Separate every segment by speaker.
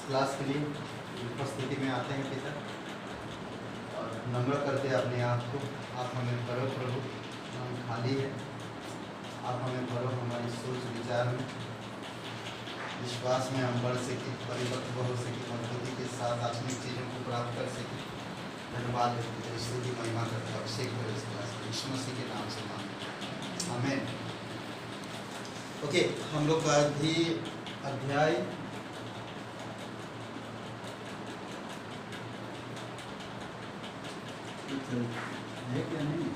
Speaker 1: Class के लिए उपस्थिति में आते हैं पिता और नम्र करते अपने आप को। आप हमें भरो प्रभु, हम खाली है, आप हमें भरो हमारी सोच विचार में, विश्वास में हम बढ़ सके, परिपक्व हो सके, मजबूती के साथ आत्मिक चीज़ों को प्राप्त कर सके। धन्यवाद है, स्तुति महिमा करते अभिषेक करो इस क्लास में, यीशु मसीह के नाम से मांगते हैं, आमीन। ओके, हम लोग का अध्याय है क्या? नहीं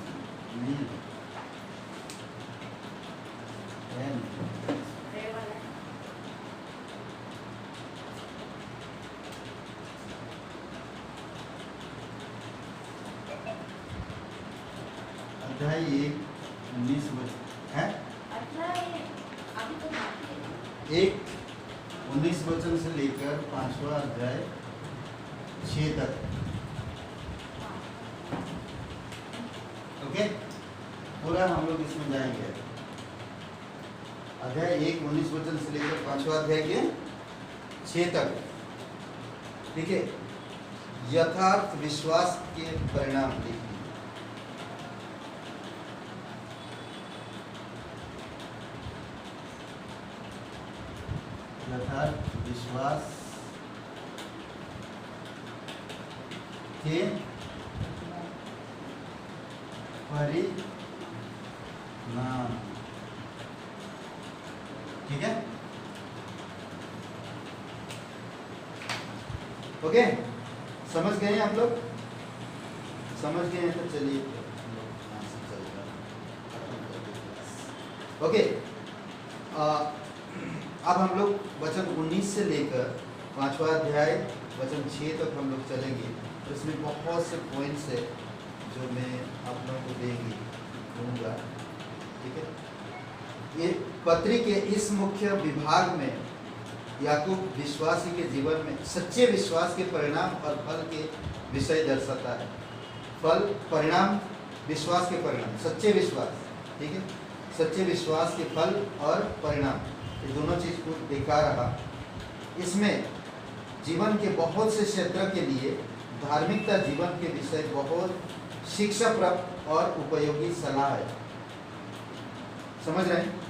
Speaker 1: अध्याय 19 है, 19 वचन से लेकर 5वां अध्याय 6 तक। ओके, पूरा हम लोग इसमें जाएंगे। अध्याय 19 वचन से लेकर 5वां अध्याय के 6 तक। ठीक है, यथार्थ विश्वास के परिणाम देखिए। यथार्थ विश्वास के परिणाम। ठीक है, ओके, समझ गए हैं आप लोग? समझ गए हैं तो चलिए ओके। अब हम लोग वचन 19 से लेकर 5वां अध्याय वचन 6 तक हम लोग चलेंगे। तो इसमें बहुत से पॉइंट्स है जो मैं आप लोगों को दूंगा। ठीक है, ये पत्री के इस मुख्य विभाग में याकूब विश्वासी के जीवन में सच्चे विश्वास के परिणाम और फल के विषय दर्शाता है। फल, परिणाम, विश्वास के परिणाम, सच्चे विश्वास। ठीक है, सच्चे विश्वास के फल और परिणाम, ये दोनों चीज़ को दिखा रहा। इसमें जीवन के बहुत से क्षेत्र के लिए धार्मिकता जीवन के विषय बहुत शिक्षाप्रद और उपयोगी सलाह है। समझ रहे हैं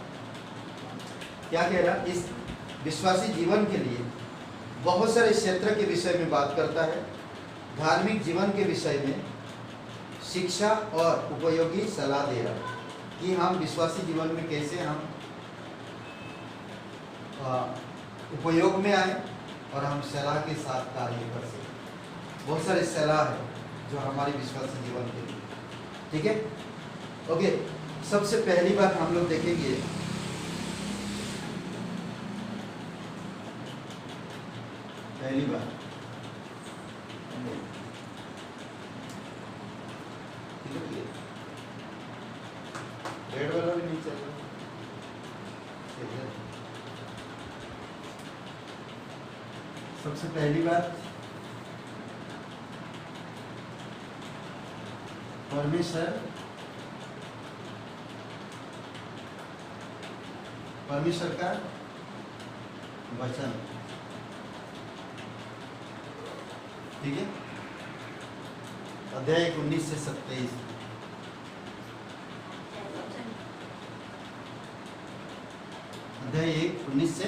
Speaker 1: क्या कह रहा? इस विश्वासी जीवन के लिए बहुत सारे क्षेत्र के विषय में बात करता है। धार्मिक जीवन के विषय में शिक्षा और उपयोगी सलाह दे रहा कि हम विश्वासी जीवन में कैसे हम उपयोग में आए और हम सलाह के साथ कार्य कर सकें। बहुत सारे सलाह है जो हमारी विश्वासी जीवन के लिए। ठीक है, ओके। सबसे पहली बात हम लोग देखेंगे, पहली बात रेड वाला भी नहीं चल रहा। सबसे पहली बात, परमेश्वर का वचन। ठीक है, अध्याय 19 से 27। अध्याय 19 से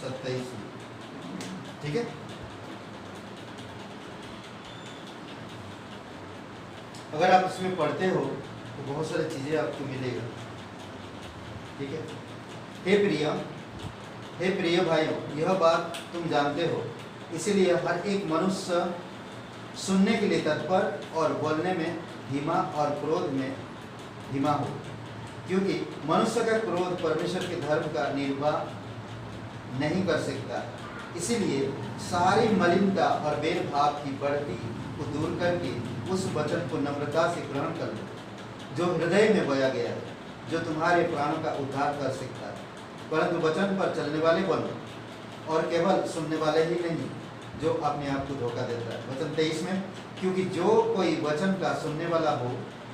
Speaker 1: 27। ठीक है, अगर आप इसमें पढ़ते हो तो बहुत सारी चीज़ें आपको मिलेगा। ठीक है, हे प्रिय भाइयों, यह बात तुम जानते हो, इसीलिए हर एक मनुष्य सुनने के लिए तत्पर और बोलने में धीमा और क्रोध में धीमा हो, क्योंकि मनुष्य का क्रोध परमेश्वर के धर्म का निर्वाह नहीं कर सकता। इसीलिए सारी मलिनता और भेदभाव की बढ़ती को दूर करके उस वचन को नम्रता से ग्रहण कर लो, जो हृदय में बोया गया है, जो तुम्हारे प्राणों का उद्धार कर सकता है। परंतु वचन पर चलने वाले बनो, और केवल सुनने वाले ही नहीं जो अपने आप को धोखा देता है। वचन 23 में, क्योंकि जो कोई वचन का सुनने वाला हो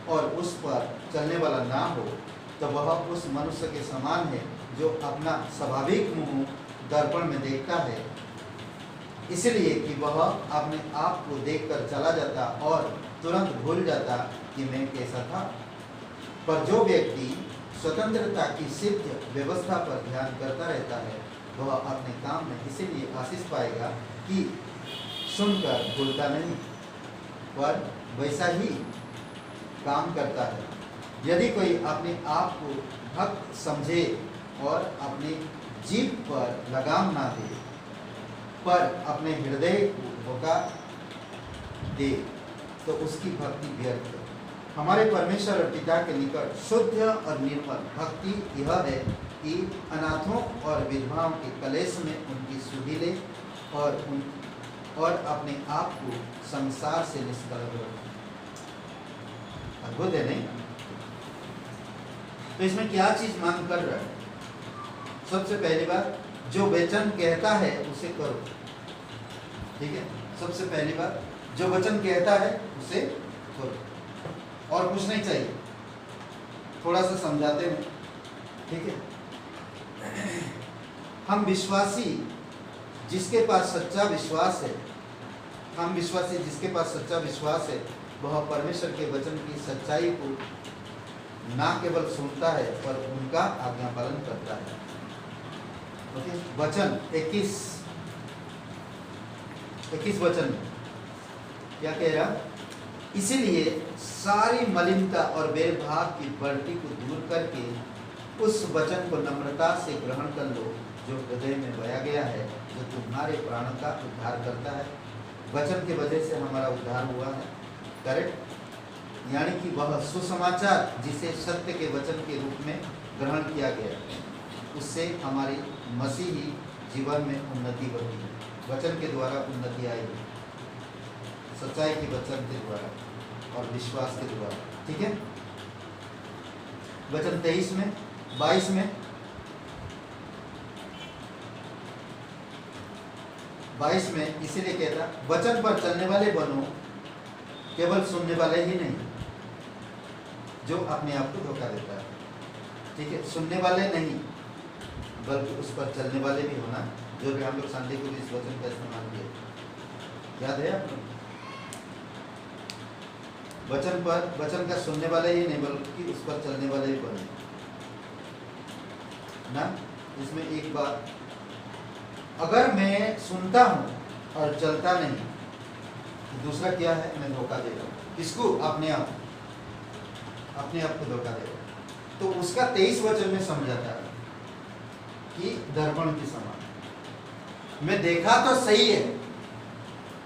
Speaker 1: और उस पर चलने वाला ना हो, तो वह उस मनुष्य के समान है जो अपना स्वाभाविक मुंह दर्पण में देखता है इसलिए कि वह अपने आप को देखकर चला जाता और तुरंत भूल जाता कि मैं कैसा था। पर जो व्यक्ति स्वतंत्रता की सिद्ध व्यवस्था पर ध्यान करता रहता है वह अपने काम में इसीलिए आशीष पाएगा कि सुनकर भूलता नहीं, पर वैसा ही काम करता है। यदि कोई अपने आप को भक्त समझे और अपनी जीभ पर लगाम ना दे पर अपने हृदय को धोखा दे तो उसकी भक्ति व्यर्थ है। हमारे परमेश्वर और पिता के निकट शुद्ध और निर्मल भक्ति यह है कि अनाथों और विधवाओं के कलेश में उनकी सुधि ले और अपने आप को संसार से निष्कलंक रखें। अद्भुत है नहीं? तो इसमें क्या चीज मांग कर रहा है? सबसे पहली बात, जो वचन कहता है उसे करो। ठीक है, सबसे पहली बात, जो वचन कहता है उसे करो, और कुछ नहीं चाहिए। थोड़ा सा समझाते हैं, ठीक है। हम विश्वासी जिसके पास सच्चा विश्वास है, हम विश्वासी जिसके पास सच्चा विश्वास है वह परमेश्वर के वचन की सच्चाई को ना केवल सुनता है पर उनका आज्ञा पालन करता है। ओके, वचन 21 वचन में क्या कह रहा? इसीलिए सारी मलिनता और भेदभाव की बढ़ती को दूर करके उस वचन को नम्रता से ग्रहण कर लो जो हृदय में बया गया है, जो तुम्हारे प्राण का उद्धार करता है। वचन की वजह से हमारा उद्धार हुआ है, करेक्ट? यानी कि वह सुसमाचार जिसे सत्य के वचन के रूप में ग्रहण किया गया, उससे हमारी मसीही जीवन में उन्नति बढ़ी है। वचन के द्वारा उन्नति आई है, सच्चाई के वचन के द्वारा और विश्वास के द्वारा। ठीक है, वचन 22 में इसीलिए कहता, वचन पर चलने वाले बनो, केवल सुनने वाले ही नहीं जो अपने आप को धोखा देता है। ठीक है, सुनने वाले नहीं बल्कि उस पर चलने वाले भी होना, जो भी हम लोग संडे को भी इस वचन का इस्तेमाल किया, याद है आपको? वचन का सुनने वाले ही नहीं बल्कि उस पर चलने वाले भी बने ना। इसमें एक बात, अगर मैं सुनता हूँ और चलता नहीं तो दूसरा क्या है? मैं धोखा दे रहा हूँ। किसको? अपने आप को धोखा दे रहा हूँ। तो उसका 23 वचन में समझाता है कि दर्पण के समान मैं देखा तो सही है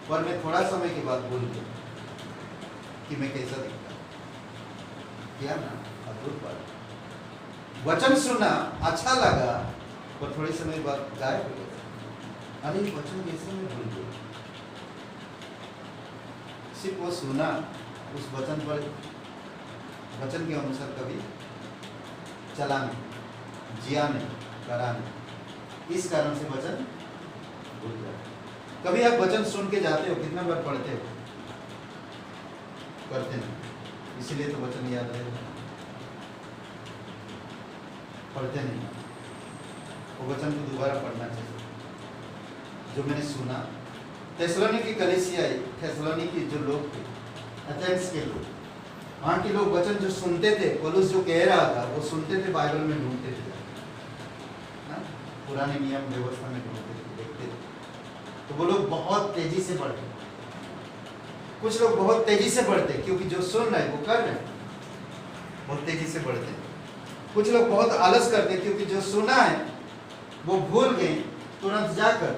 Speaker 1: पर मैं थोड़ा समय के बाद भूल गया कि मैं कैसा दिखता। क्या ना अद्भुत बात। वचन सुना, अच्छा लगा, पर थोड़े समय बाद गायब हो गया। अरे वचन कैसे मैं भूल गया? सिर्फ वो सुना, उस वचन पर, वचन के अनुसार कभी चला नहीं, जिया नहीं, करा नहीं। इस कारण से वचन भूल जाता। कभी आप वचन सुन के जाते हो, कितना बार पढ़ते हो? करते नहीं, इसीलिए तो वचन याद रहेगा। पढ़ते नहीं, वो वचन को दोबारा पढ़ना चाहिए। जो मैंने सुना, थेसलोनिकी कलीसिया, थेसलोनिकी जो लोग थे, एथेंस के लोग, वहाँ के लोग वचन जो सुनते थे, पौलुस जो कह रहा था वो सुनते थे, बाइबल में ढूंढते थे ना, पुराने नियम व्यवस्था में ढूंढते थे, देखते थे। तो वो लोग बहुत तेजी से पढ़ते, कुछ लोग बहुत तेजी से पढ़ते क्योंकि जो सुन रहे वो कर रहे, बहुत तेजी से पढ़ते। कुछ लोग बहुत आलस करते क्योंकि जो सुना है वो भूल गए, तुरंत जाकर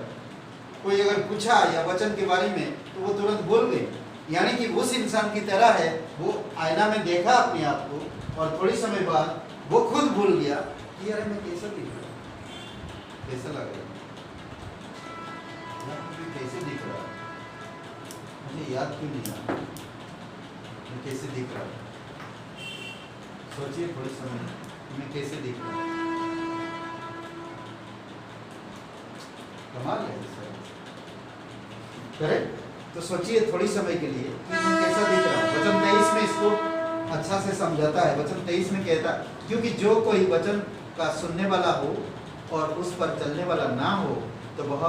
Speaker 1: कोई अगर पूछा या वचन के बारे में तो वो तुरंत भूल गए। यानी कि उस इंसान की तरह है, वो आईना में देखा अपने आप को और थोड़ी समय बाद वो खुद भूल गया कि यार मैं कैसा दिख रहा हूँ, कैसा लग रहा है, कैसे दिख रहा है, मुझे याद क्यों नहीं आ, मैं कैसे दिख रहा हूँ? सोचिए थोड़े समय, मैं कैसे दिख रहा हूँ। कमाल है सर, करेक्ट? तो सोचिए थोड़ी समय के लिए कि मैं कैसा दिख रहा हूँ। वचन 23 में इसको अच्छा से समझाता है। वचन 23 में कहता, क्योंकि जो कोई वचन का सुनने वाला हो और उस पर चलने वाला ना हो तो वह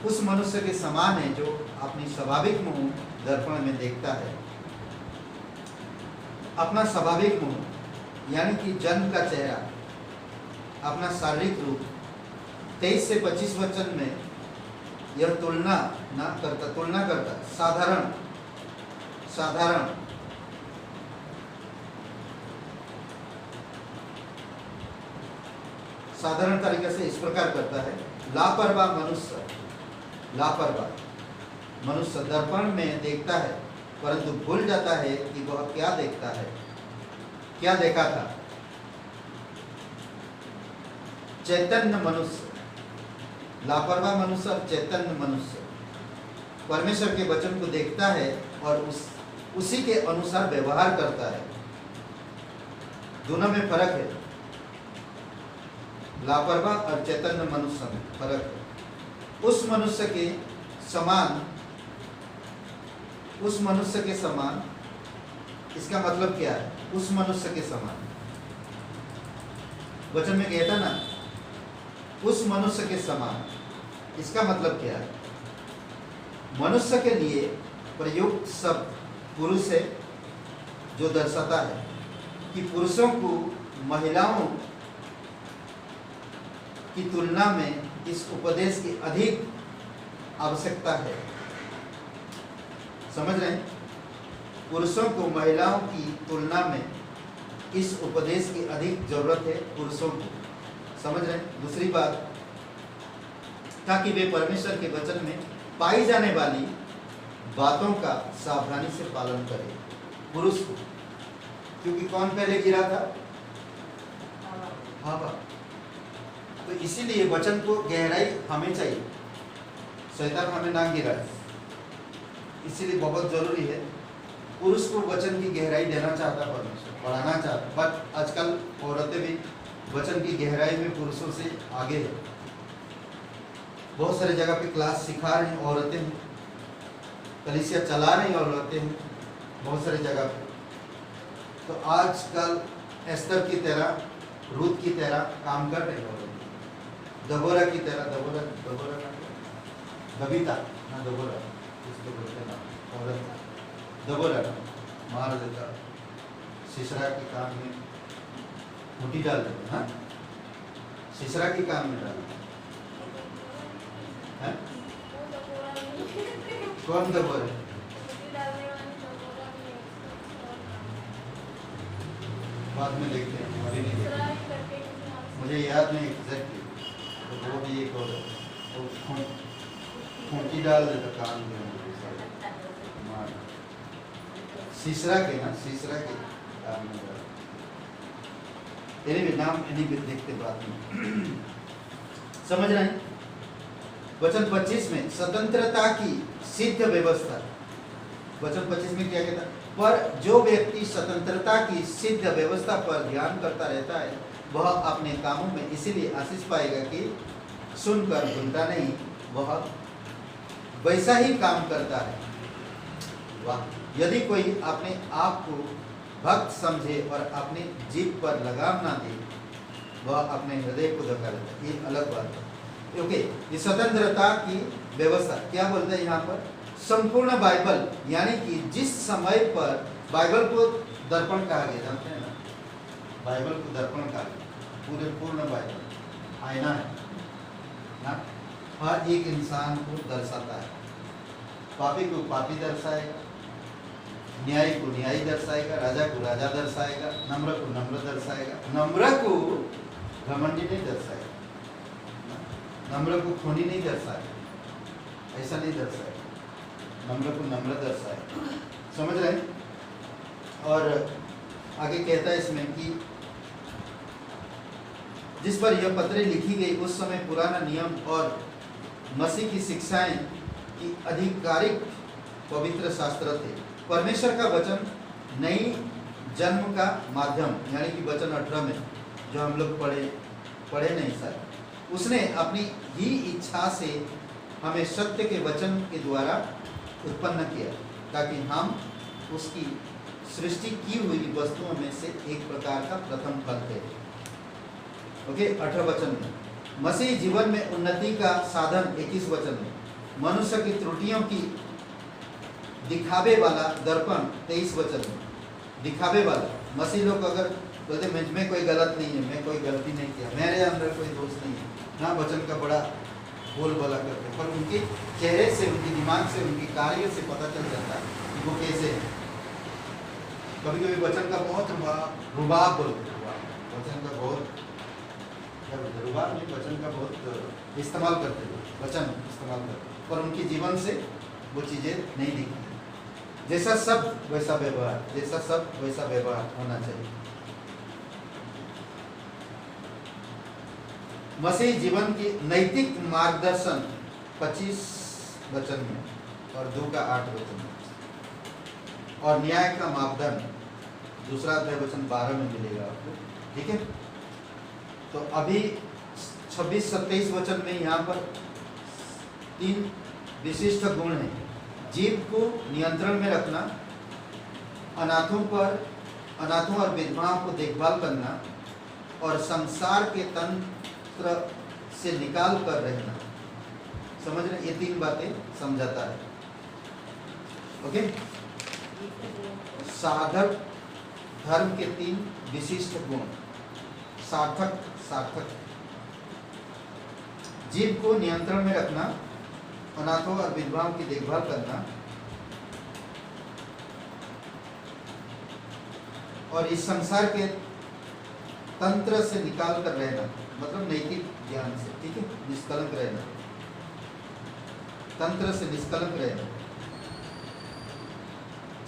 Speaker 1: उस मनुष्य के समान है जो अपनी स्वाभाविक मुंह दर्पण में देखता है। अपना स्वाभाविक मुंह यानी कि जन्म का चेहरा, अपना शारीरिक रूप। 23 से 25 वचन में यह तुलना करता साधारण तरीके से इस प्रकार करता है। लापरवाह मनुष्य दर्पण में देखता है परंतु भूल जाता है कि वह क्या देखता है, क्या देखा था। चैतन्य मनुष्य, लापरवाह मनुष्य और चैतन्य मनुष्य परमेश्वर के वचन को देखता है और उसी के अनुसार व्यवहार करता है। दोनों में फर्क है, लापरवाह और चैतन्य मनुष्य में फर्क है। उस मनुष्य के समान इसका मतलब क्या है? उस मनुष्य के समान वचन में कहता ना, उस मनुष्य के समान, इसका मतलब क्या है? मनुष्य के लिए प्रयुक्त शब्द पुरुष है, जो दर्शाता है कि पुरुषों को महिलाओं की तुलना में इस उपदेश की अधिक आवश्यकता है। समझ रहे हैं? पुरुषों को महिलाओं की तुलना में इस उपदेश की अधिक जरूरत है पुरुषों को। समझ रहे हैं? दूसरी बात, ताकि वे परमेश्वर के वचन में पाई जाने वाली बातों का सावधानी से पालन करें। पुरुष को, क्योंकि कौन पहले गिरा था? हवा। तो इसीलिए वचन को गहराई हमें चाहिए, शैतान हमें ना गिराए। इसीलिए बहुत जरूरी है, पुरुष को वचन की गहराई देना चाहता परमेश्वर, पढ़ाना चाहता। बट आजकल औरतें भी वचन की गहराई में पुरुषों से आगे है। बहुत सारी जगह पे क्लास सिखा रही औरतें हैं, कलीसिया चला रही औरतें हैं बहुत सारी जगह पे। तो आजकल एस्तर की तरह, रूत की तरह काम कर रही औरतें, दबोरा की तरह, बबीता ना, दबोरा इसको बोलते ना, औरत दबोरा मार देता, सिसरा के काम में मुट्ठी डाल देते। हाँ, सिसरा के काम में डाल है? कौन दबोरा? बाद में देखते हैं, अभी नहीं देखते, मुझे याद नहीं एग्जैक्टली। तो वो भी एक और खूंटी डाल देता कान में, सीसरा के ना, सीसरा के कान में डाल। नाम देखते बाद में। समझ रहे हैं? वचन 25 में स्वतंत्रता की सिद्ध व्यवस्था, वचन 25 में क्या कहता? पर जो व्यक्ति स्वतंत्रता की सिद्ध व्यवस्था पर ध्यान करता रहता है, वह अपने कामों में इसीलिए आशीष पाएगा कि सुनकर भूलता नहीं, वह वैसा ही काम करता है। वाह! यदि कोई अपने आप को भक्त समझे और अपनी जीभ पर लगाम ना दे, वह अपने हृदय को धोखा देता है। ये अलग बात है। ओके, ये स्वतंत्रता की व्यवस्था क्या बोलते हैं यहाँ पर? संपूर्ण बाइबल, यानी कि जिस समय पर बाइबल को दर्पण कहा गया, जानते हैं ना, बाइबल को दर्पण कहा गया, पूर्ण बाइबल आईना है ना, हर एक इंसान को दर्शाता है। पापी को पापी दर्शाएगा, न्यायी को न्यायी दर्शाएगा, राजा को राजा दर्शाएगा, नम्र को नम्र दर्शाएगा, नम्र को घमंडी नहीं दर्शाएगा, नम्र को खूनी नहीं दर्शाएगा, ऐसा नहीं दर्शाएगा, नम्र को नम्र दर्शाएगा। समझ रहे हैं? और आगे कहता है इसमें कि जिस पर यह पत्री लिखी गई उस समय पुराना नियम और मसीह की शिक्षाएं की आधिकारिक पवित्र शास्त्र थे। परमेश्वर का वचन नई जन्म का माध्यम, यानी कि वचन 18 में जो हम लोग पढ़े नहीं सर, उसने अपनी ही इच्छा से हमें सत्य के वचन के द्वारा उत्पन्न किया, ताकि हम उसकी सृष्टि की हुई वस्तुओं में से एक प्रकार का प्रथम फल थे। ओके, 18 वचन में मसीह जीवन में उन्नति का साधन 21 वचन में मनुष्य की त्रुटियों की दिखावे वाला दर्पण 23 वचन में, दिखावे वाला। मसीह लोग अगर बोलते मुझ में कोई गलत नहीं है, मैं कोई गलती नहीं किया, मेरे अंदर कोई दोष नहीं है ना, वचन का बड़ा बोलबाला करते हैं, पर उनके चेहरे से, उनके दिमाग से, उनके कार्य से पता चल जाता है कि वो कैसे है। कभी कभी वचन का बहुत रुबाब बोलते हैं, वचन का बहुत रुबाब नहीं, वचन का बहुत इस्तेमाल करते हैं, वचन इस्तेमाल करते हैं, पर उनके जीवन से वो चीज़ें नहीं दिखती। जैसा सब वैसा व्यवहार, जैसा सब वैसा व्यवहार होना चाहिए। मसीह जीवन की नैतिक मार्गदर्शन 25 वचन में और 2 का 8 वचन में, और न्याय का मापदंड 2 अध्याय वचन 12 में मिलेगा आपको। ठीक है, तो अभी 26-27 वचन में यहाँ पर 3 विशिष्ट गुण हैं। जीव को नियंत्रण में रखना, अनाथों और विधवाओं को देखभाल करना, और संसार के तंत्र से निकाल कर रहना। समझ रहे, ये 3 बातें समझाता है। ओके, साधक धर्म के 3 विशिष्ट गुण। सार्थक जीव को नियंत्रण में रखना, अनाथों और विधवाओं की देखभाल करना, और इस संसार के तंत्र से निकाल कर रहना, मतलब नैतिक ज्ञान से। ठीक है, निष्कलंक रहना, तंत्र से निष्कलंक रहना,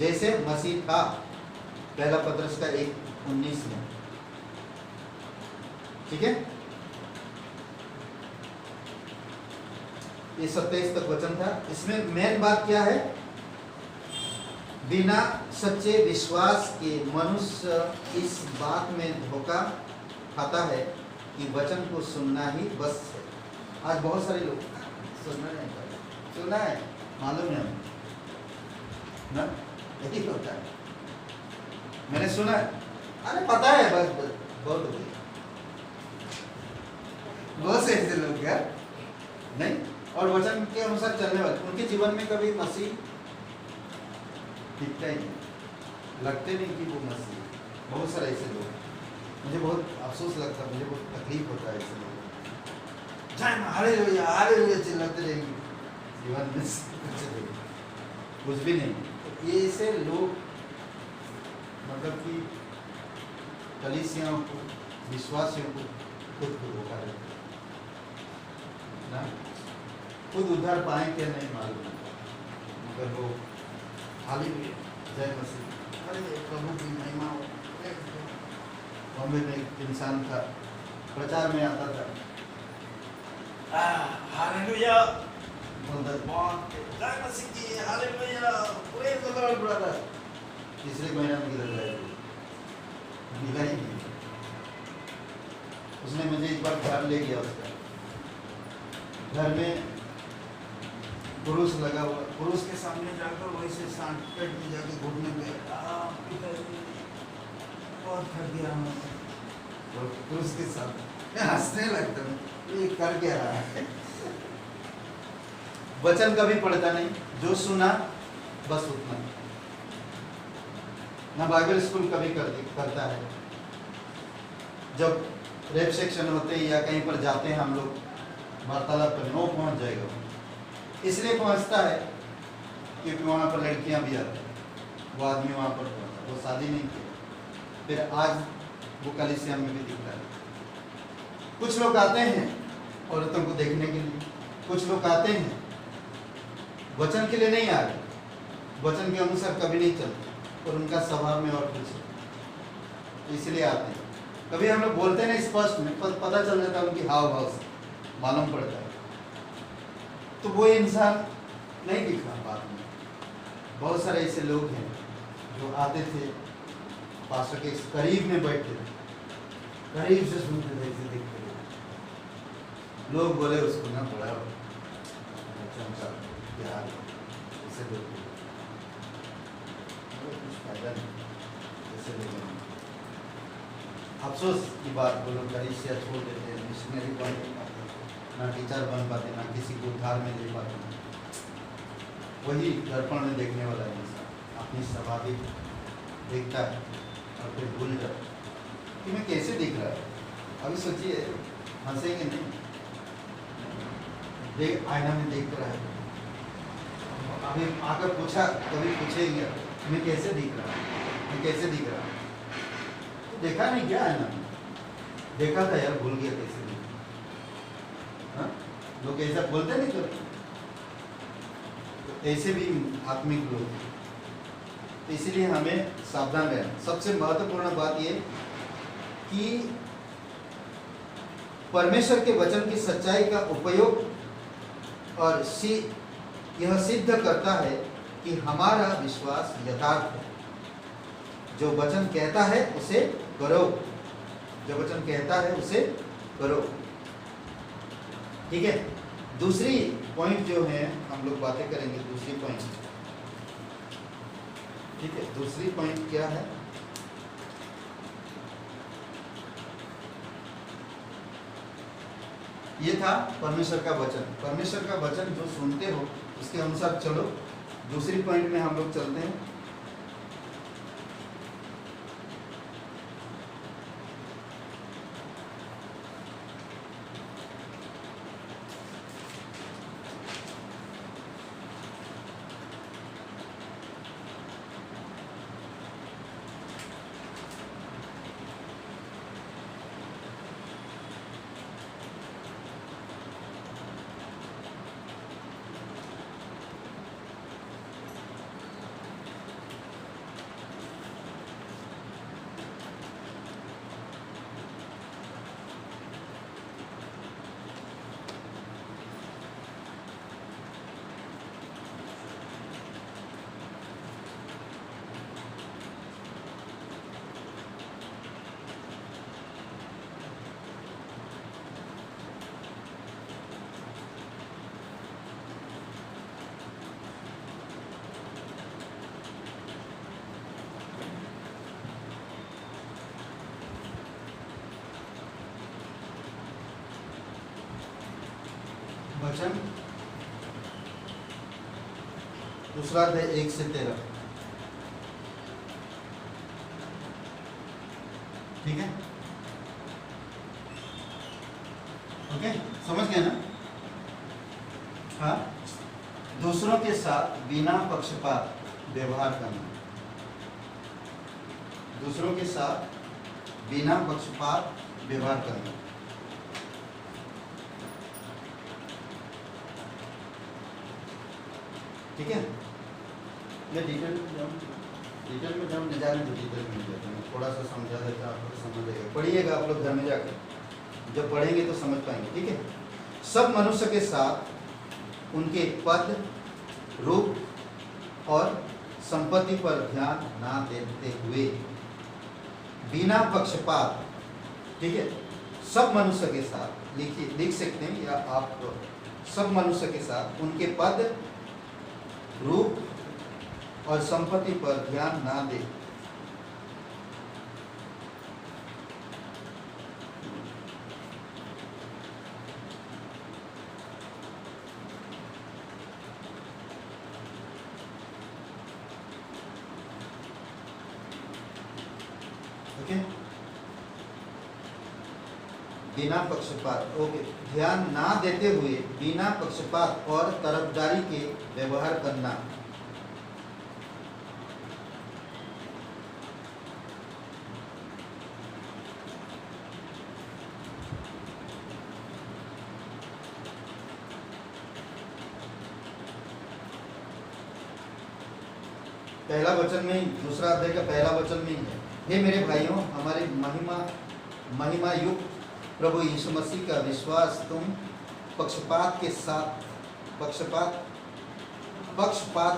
Speaker 1: जैसे मसीह था। पहला पत्रस का 1:19 में। ठीक है, ये 27 तक वचन था। इसमें मेन बात क्या है? बिना सच्चे विश्वास के मनुष्य इस बात में धोखा खाता है कि वचन को सुनना ही बस है। आज बहुत सारे लोग सुनना नहीं पाते, सुना है मालूम है ना, यही होता है, मैंने सुना है, अरे पता है, बस बहुत हो गई। बहुत से ऐसे लोग क्या नहीं, और वचन के अनुसार चलने वाले, उनके जीवन में कभी मसीह दिखता ही नहीं, लगते नहीं कि वो मसीह। बहुत सारे ऐसे लोग, मुझे बहुत अफसोस लगता है, मुझे बहुत तकलीफ होता है ऐसे लोग। जय हालेलुया चिल्लाते रहेंगे, जीवन में कुछ भी नहीं। ये ऐसे लोग मतलब कि कलीसियाओं को, विश्वासियों को खुद को धोखा देते ना, खुद उद्धार पाए क्या नहीं मालूम, मगर वो हालेलुया जय मसीह, अरे प्रभु की महिमा हो। बॉम्बे में एक इंसान था, प्रचार में आता था, हालेलुया बोलता, जय मसीह की, hallelujah, praise the Lord brother. तीसरे महीने में गिर गया, मिला ही नहीं। उसने मुझे एक बार घर ले गया, उसका घर में पुरुष लगा हुआ, पुरुष के सामने जाकर वैसे सांड पेट में जाके घुटने में बहुत थक गया मैं, तो पुरुष के सामने हंसने लगता हूँ, ये कर क्या रहा है। वचन कभी पढ़ता नहीं, जो सुना बस उतना। ना बाइबल स्कूल कभी करता है। जब रेप सेक्शन होते हैं या कहीं पर जाते हैं हम लोग वार्तालाप करने, वो पहुंच जाएगा, इसलिए पहुंचता है क्योंकि वहाँ पर लड़कियां भी आती हैं, वो आदमी वहाँ पर पहुंचा, वो शादी नहीं किया, फिर आज वो कलीसिया में भी दिखता है। कुछ लोग आते हैं औरतों को देखने के लिए, कुछ लोग आते हैं वचन के लिए नहीं आ रहे, वचन के अनुसार कभी नहीं चलते, और उनका स्वभाव में और कुछ है, इसलिए आते हैं। कभी हम लोग बोलते नहीं स्पष्ट में, पता चल जाता है उनकी हाव भाव से मालूम पड़ता है, तो वो इंसान नहीं दिखा बाद में। बहुत सारे ऐसे लोग हैं जो आते थे, पास्टर के करीब में बैठते थे, करीब से सुनते थे, ऐसे देखते थे, लोग बोले उसको ना बड़ा चमचा प्यार, ऐसे लोग कुछ फायदा नहीं, ऐसे लोग अफसोस की बात, वो लोग कलीसिया छोड़ देते हैं, मिशनरी बन नहीं पाते, ना टीचर बन पाते, ना किसी को उद्धार में ले पाते, वही दर्पण में देखने वाला है इंसान, अपनी स्वाभाविक देखता है और फिर भूल जाता है कि मैं कैसे दिख रहा है। अभी सोचिए, हंसेंगे नहीं, देख आईना में देख रहा है, अभी आकर पूछा, कभी पूछेंगे मैं कैसे दिख रहा हूँ, मैं कैसे दिख रहा हूँ, तो देखा नहीं क्या आईना में, देखा था यार, भूल गया कैसे दिख। हाँ, लोग ऐसा बोलते नहीं तो ऐसे भी आत्मिक लोग हैं। तो इसीलिए हमें सावधान रहना। सबसे महत्वपूर्ण बात यह कि परमेश्वर के वचन की सच्चाई का उपयोग और यह सिद्ध करता है कि हमारा विश्वास यथार्थ है। जो वचन कहता है उसे करो, जो वचन कहता है उसे करो। ठीक है, दूसरी पॉइंट जो है हम लोग बातें करेंगे, दूसरी पॉइंट। ठीक है, दूसरी पॉइंट क्या है? ये था परमेश्वर का वचन। परमेश्वर का वचन जो सुनते हो उसके अनुसार चलो। दूसरी पॉइंट में हम लोग चलते हैं। वचन दूसरा अध्याय 1 से 13। ठीक है, ओके, समझ गए ना? हाँ, दूसरों के साथ बिना पक्षपात व्यवहार करना। दूसरों के साथ बिना पक्षपात व्यवहार करना। ठीक है, मैं डिटेल में जाऊँ न जाने तो डिटेल में जाता हूँ, थोड़ा सा समझा देता, आप लोग समझ जाएगा। पढ़िएगा आप लोग घर में जाकर, जब पढ़ेंगे तो समझ पाएंगे। ठीक है, सब मनुष्य के साथ उनके पद, रूप और संपत्ति पर ध्यान ना देते हुए बिना पक्षपात। ठीक है, सब मनुष्य के साथ लिख सकते हैं या आप सब मनुष्य के साथ उनके पद, रूप और संपत्ति पर ध्यान ना दे। ओके, बिना पक्षपात, ओके, ध्यान ना देते हुए बिना पक्षपात और तरफदारी के व्यवहार करना। पहला वचन में ही, दूसरा अध्याय का पहला वचन में ही है, हे मेरे भाइयों, हमारे महिमा युक्त प्रभु यीशु मसीह का विश्वास तुम पक्षपात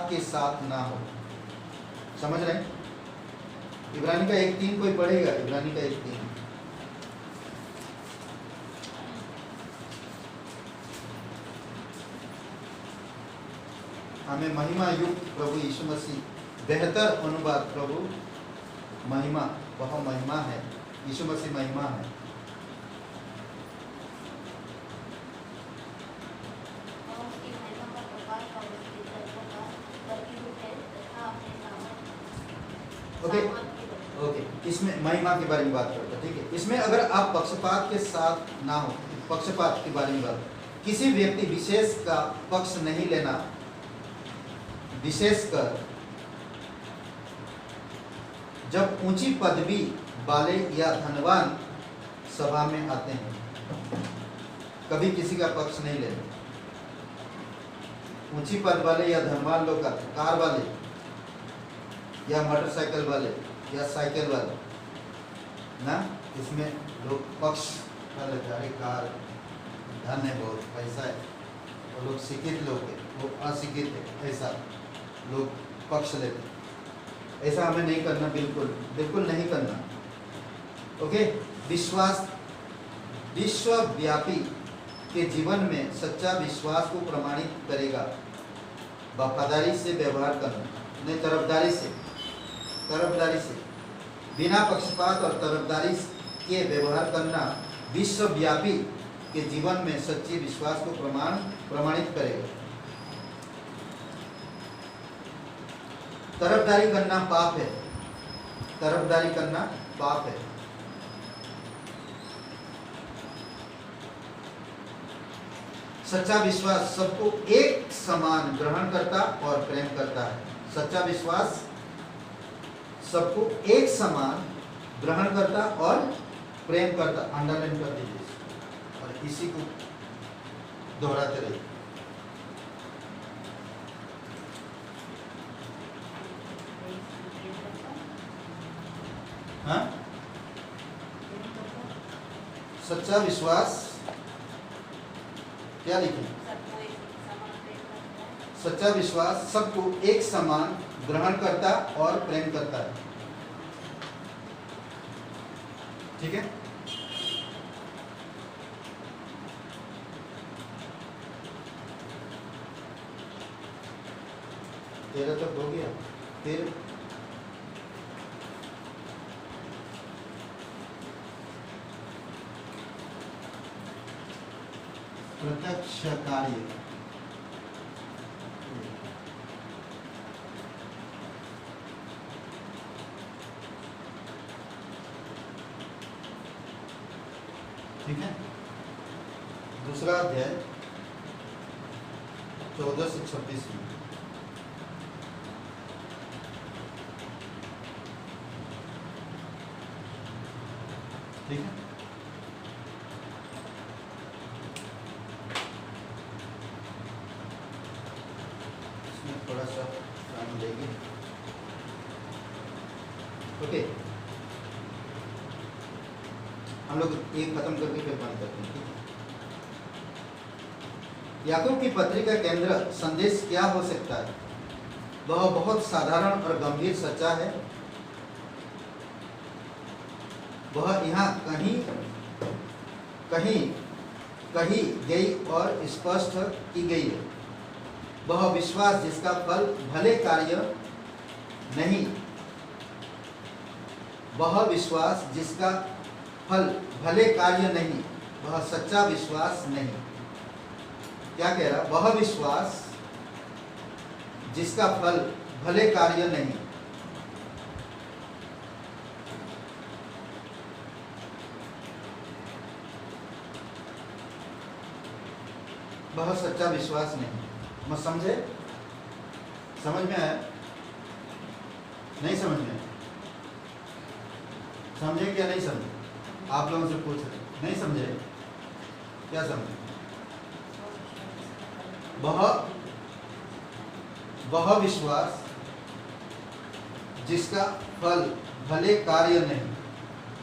Speaker 1: के साथ ना हो। समझ रहे हैं? इब्रानी का 1:3 कोई पढ़ेगा? इब्रानी का 1:3। हमें महिमा युक्त प्रभु यीशु मसीह, बेहतर अनुवाद, प्रभु महिमा, वह महिमा है, यीशु मसीह महिमा है। ओके ओके, इसमें महिमा के बारे में बात करते हैं, ठीक है। इसमें अगर आप पक्षपात के साथ ना हो, पक्षपात के बारे में बात, किसी व्यक्ति विशेष का पक्ष नहीं लेना, विशेषकर जब ऊंची पदवी वाले या धनवान सभा में आते हैं, कभी किसी का पक्ष नहीं लेना। ऊंची पद वाले या धनवान लोग का, कार वाले या मोटरसाइकिल वाले या साइकिल वाले ना, इसमें लोग पक्ष कर लेते, अरे कार धन है, बहुत पैसा है, वो लोग शिक्षित लोग है, वो अशिक्षित है, ऐसा लोग पक्ष लेते। ऐसा हमें नहीं करना, बिल्कुल बिल्कुल नहीं करना। ओके, विश्वास विश्वव्यापी के जीवन में सच्चा विश्वास को प्रमाणित करेगा। वफादारी से व्यवहार करना, नहीं तरफदारी से बिना पक्षपात और तरफदारी के व्यवहार करना विश्वव्यापी के जीवन में सच्चे विश्वास को प्रमाणित करेगा। तरफदारी करना पाप है, तरफदारी करना पाप है। सच्चा विश्वास सबको एक समान ग्रहण करता और प्रेम करता है। सच्चा विश्वास सबको एक समान ग्रहण करता और प्रेम करता। अंडरलाइन कर दीजिए और इसी को दोहराते रहिए। हाँ, सच्चा विश्वास क्या लिखें? सच्चा विश्वास सबको एक समान ग्रहण करता और प्रेम करता है। ठीक है, तेरह तक हो गया। फिर प्रत्यक्ष कार्य, ठीक है। दूसरा अध्याय 14 से 26 में, ठीक है। इसमें थोड़ा सा काम लेंगे। ओके, हम लोग एक खत्म करके फिर बंद करते हैं, ठीक है। याकूब की पत्री का केंद्र संदेश क्या हो सकता है? वह बहुत साधारण और गंभीर सच्चा है। वह यहाँ कही गई और स्पष्ट की गई है। वह विश्वास जिसका फल भले कार्य नहीं, वह विश्वास जिसका फल भले कार्य नहीं, वह सच्चा विश्वास नहीं। क्या कह रहा? वह विश्वास जिसका फल भले कार्य नहीं, वह सच्चा विश्वास नहीं। मत समझे? समझ में आया? नहीं समझ में आया? समझे क्या नहीं समझे? आप लोगों से पूछ रहे, नहीं समझे? क्या समझे? वह विश्वास जिसका फल भले कार्य नहीं,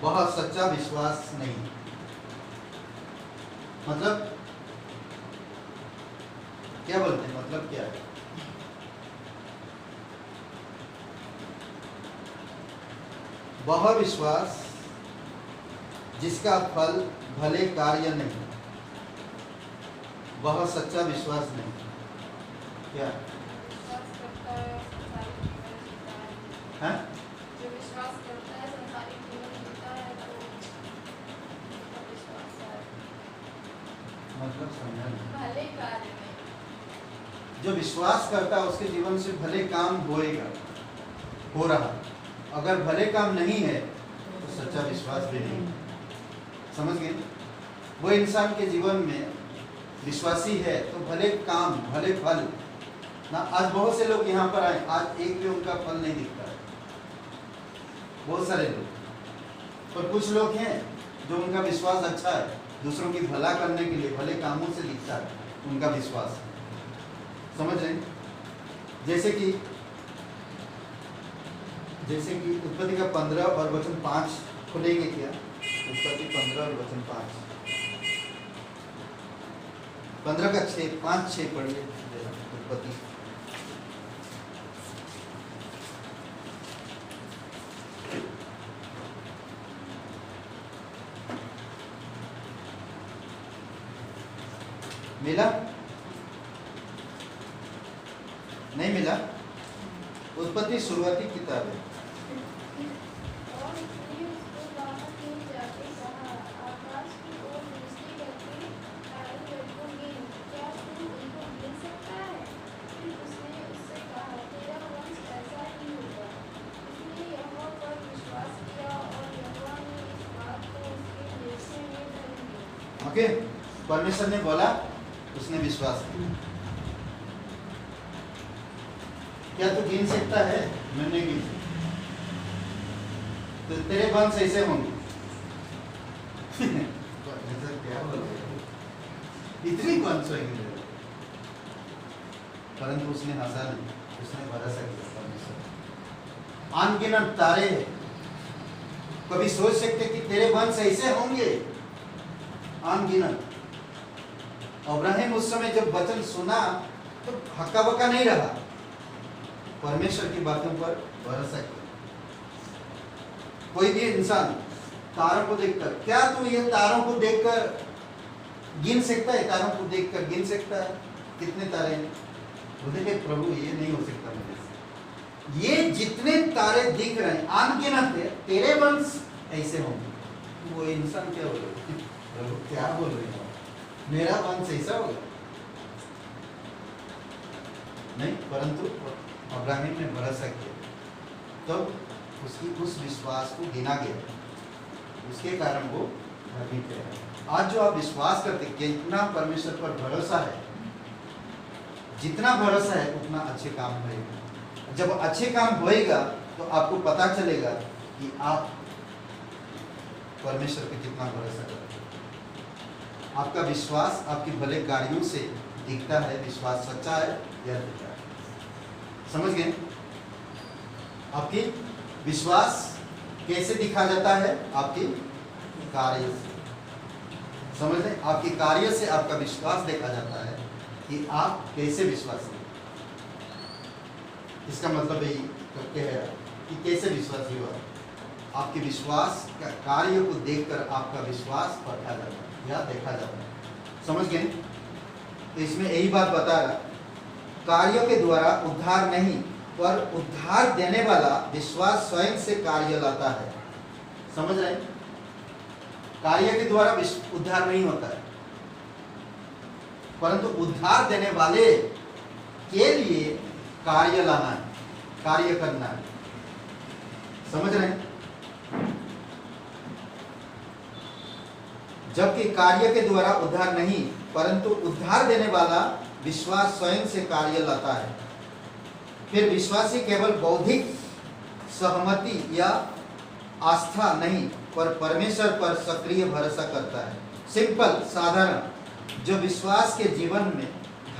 Speaker 1: वह सच्चा विश्वास नहीं। मतलब क्या बोलते हैं? मतलब क्या है? वह विश्वास जिसका फल भले कार्य नहीं, वह सच्चा विश्वास नहीं। क्या है?
Speaker 2: जो विश्वास करता है संसारिक जीवन जीता है तो विश्वास है।
Speaker 1: मतलब समझा नहीं।
Speaker 2: भले कार्य में
Speaker 1: जो विश्वास करता है उसके जीवन से भले काम होएगा, हो रहा, अगर भले काम नहीं है तो सच्चा विश्वास भी नहीं। समझ गए? वो इंसान के जीवन में विश्वासी है तो भले काम भले फल ना। आज बहुत से लोग यहाँ पर आए, आज एक भी उनका फल नहीं दिखता है, बहुत सारे लोग। पर कुछ लोग हैं जो उनका विश्वास अच्छा है, दूसरों की भला करने के लिए भले कामों से दिखता है उनका विश्वास। समझ रहे? जैसे कि उत्पत्ति का 15 और वचन 5 खोलेंगे क्या? उत्पत्ति 15 और वचन 5, 15 का 6, 5, 6 पढ़िए उत्पत्ति। मिला? नहीं मिला? उत्पत्ति शुरुआती किताब है।
Speaker 2: और उसने उसको बाहर ले जाके कहा, आकाश की ओर दृष्टि करके तारे को गिन, क्या तू उनको गिन सकता है? फिर उसने उससे कहा, तेरा वंश ऐसा ही होगा। उसने यहोवा पर विश्वास किया और यहोवा ने इस बात को उसके लेखे में धर दिया।
Speaker 1: ओके, परमेश्वर ने बोला, उसने विश्वास किया। क्या तू गिन सकता है? मैं नहीं गिन सकता। तो तेरे वंश ऐसे होंगे। क्या बोल रहे हो? इतनी वंश होंगे। परंतु उसने हंसा नहीं, उसने भरोसा किया परमेश्वर। अनगिनत तारे हैं, कभी सोच सकते कि तेरे वंश ऐसे होंगे? अनगिनत। अब्राहम उस समय जब वचन सुना तो हक्का बक्का नहीं रहा, परमेश्वर की बातों पर भरोसा किया। कोई भी इंसान तारों को देखकर, क्या तू ये तारों को देखकर गिन सकता है? तारों को देखकर गिन सकता है कितने तारे हैं? वो देखे प्रभु ये नहीं हो सकता मेरे से। ये जितने तारे दिख रहे हैं अनगिनत है, तेरे वंश ऐसे होंगे। वो इंसान क्या बोल रहे हैं? प्रभु क्या बोल रहे हैं? मेरा वंश ऐसा होगा? नहीं, परंतु अब्राहम ने भरोसा किया, तो उसकी उस विश्वास को गिना गया, उसके कारण वो धर्मी ठहरा। आज जो आप विश्वास करते, जितना परमेश्वर पर भरोसा है, जितना भरोसा है उतना अच्छे काम होएगा। जब अच्छे काम होएगा तो आपको पता चलेगा कि आप परमेश्वर पे कितना भरोसा करते हैं। आपका विश्वास आपकी भले कार्यों से दिखता है, विश्वास सच्चा है या झूठा है। समझ गए? आपकी विश्वास कैसे दिखा जाता है? आपकी कार्य से। समझ रहे? आपकी कार्य से आपका विश्वास देखा जाता है कि आप कैसे विश्वासी हैं। इसका मतलब यही करते हैं कि कैसे विश्वासी हुआ। आपके विश्वास का कार्य को देखकर आपका विश्वास परखा जाता है या देखा जाता है। समझ गए? तो इसमें यही बात बता रहा, कार्यों के द्वारा उद्धार नहीं, पर उद्धार देने वाला विश्वास स्वयं से कार्य लाता है। समझ रहे? कार्य के द्वारा उद्धार नहीं होता है, परंतु उद्धार देने वाले के लिए कार्य लाना है, कार्य करना है। समझ रहे हैं? जबकि कार्य के द्वारा उद्धार नहीं, परंतु उद्धार देने वाला विश्वास स्वयं से कार्य लाता है। फिर विश्वासी केवल बौद्धिक सहमति या आस्था नहीं, पर परमेश्वर पर सक्रिय भरोसा करता है। सिंपल, साधारण, जो विश्वास के जीवन में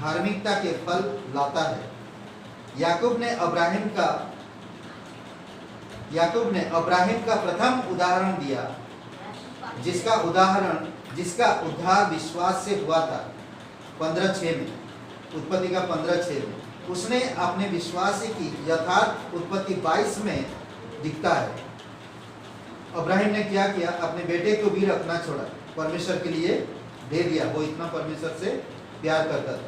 Speaker 1: धार्मिकता के फल लाता है। याकूब ने अब्राहम का प्रथम उदाहरण दिया, जिसका उद्धार विश्वास से हुआ था। 15:6 में, उत्पत्ति का 15:6 में उसने अपने विश्वास की यथार्थ उत्पत्ति 22 में दिखता है। अब्राहम ने क्या किया? अपने बेटे को भी रखना छोड़ा, परमेश्वर के लिए दे दिया। वो इतना परमेश्वर से प्यार करता था।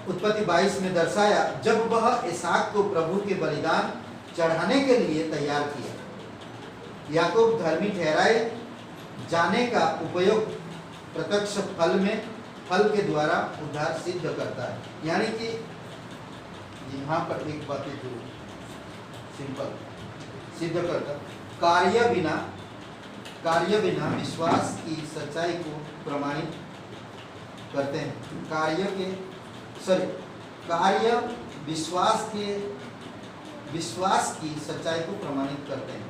Speaker 1: उत्पत्ति 22 में दर्शाया जब वह इसहाक को प्रभु के बलिदान चढ़ाने के लिए तैयार किया। याकूब धर्मी ठहराए जाने का उपयोग प्रत्यक्ष फल के द्वारा उद्धार सिद्ध करता है। यानी कि यहाँ पर एक बात है जो सिंपल, सिद्ध करता। कार्य बिना विश्वास की सच्चाई को प्रमाणित करते हैं। कार्य विश्वास की सच्चाई को प्रमाणित करते हैं।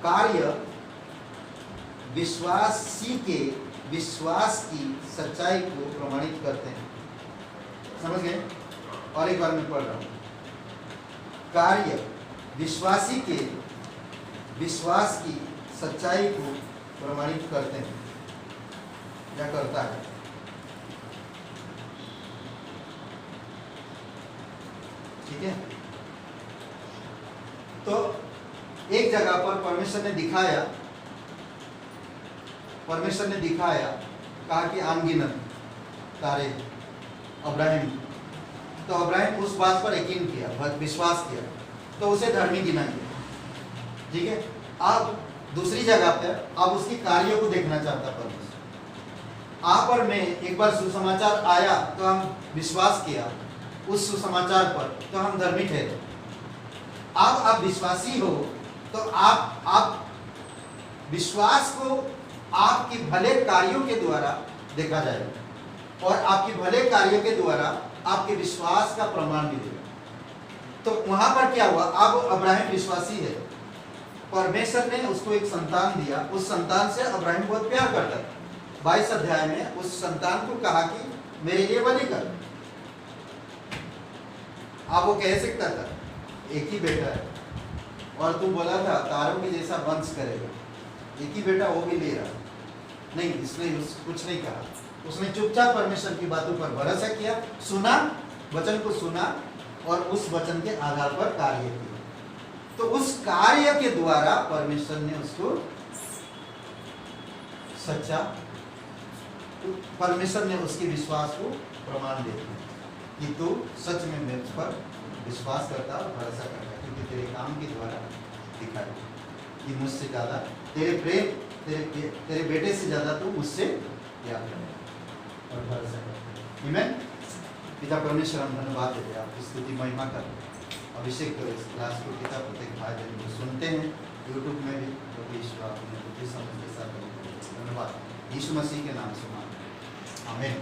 Speaker 1: कार्य विश्वासी के विश्वास की सच्चाई को प्रमाणित करते हैं। समझ गए? और एक बार मैं पढ़ रहा हूं। कार्य विश्वासी के विश्वास की सच्चाई को प्रमाणित करते हैं या करता है। ठीक है? तो एक जगह पर परमेश्वर ने दिखाया, कहा कि अनगिनत तारे अब्राहिम। तो अब्राहिम उस बात पर यकीन किया, विश्वास किया, तो उसे धर्मी गिना गया। ठीक है? अब दूसरी जगह पर अब उसकी कार्यों को देखना चाहता परमेश्वर। आप और मैं एक बार सुसमाचार आया तो हम विश्वास किया उस सुसमाचार पर, तो हम धर्मी ठहरे। अब आप विश्वासी हो तो आप विश्वास को आपकी भले कार्यों के द्वारा देखा जाएगा और आपके भले कार्यों के द्वारा आपके विश्वास का प्रमाण मिलेगा। तो वहां पर क्या हुआ? अब अब्राहिम विश्वासी है, परमेश्वर ने उसको एक संतान दिया, उस संतान से अब्राहिम बहुत प्यार करता था। 22 अध्याय में उस संतान को कहा कि मेरे लिए बलि कर। आप वो कह सकता था एक ही बेटा है, और तू बोला था तारों के जैसा वंश करेगा, एक ही बेटा वो भी ले रहा नहीं। इसने कुछ नहीं कहा, उसने चुपचाप परमेश्वर की बातों पर भरोसा किया, सुना, वचन को सुना और उस वचन के आधार पर कार्य किया। तो उस कार्य के द्वारा परमेश्वर ने उसको सच्चा, परमेश्वर ने उसके विश्वास को प्रमाण दे दिया कि तू सच में मेरे पर विश्वास करता और भरोसा करता, क्योंकि तेरे काम के द्वारा दिखाया कि मुझसे ज़्यादा तेरे प्रेम, तेरे बेटे से ज़्यादा तू मुझसे प्यार करता और भरोसा करता। आमीन। पिता परमेश्वर, हम धन्यवाद देते हैं, आपकी स्तुति महिमा कर, अभिषेक करो इस क्लास को। पिता प्रत्येक भाई बहन जो सुनते हैं यूट्यूब में भी, तो ईश्वर आपने बुद्धि समझ के साथ धन्यवाद, यीशु मसीह के नाम से मांगते हैं। आमीन।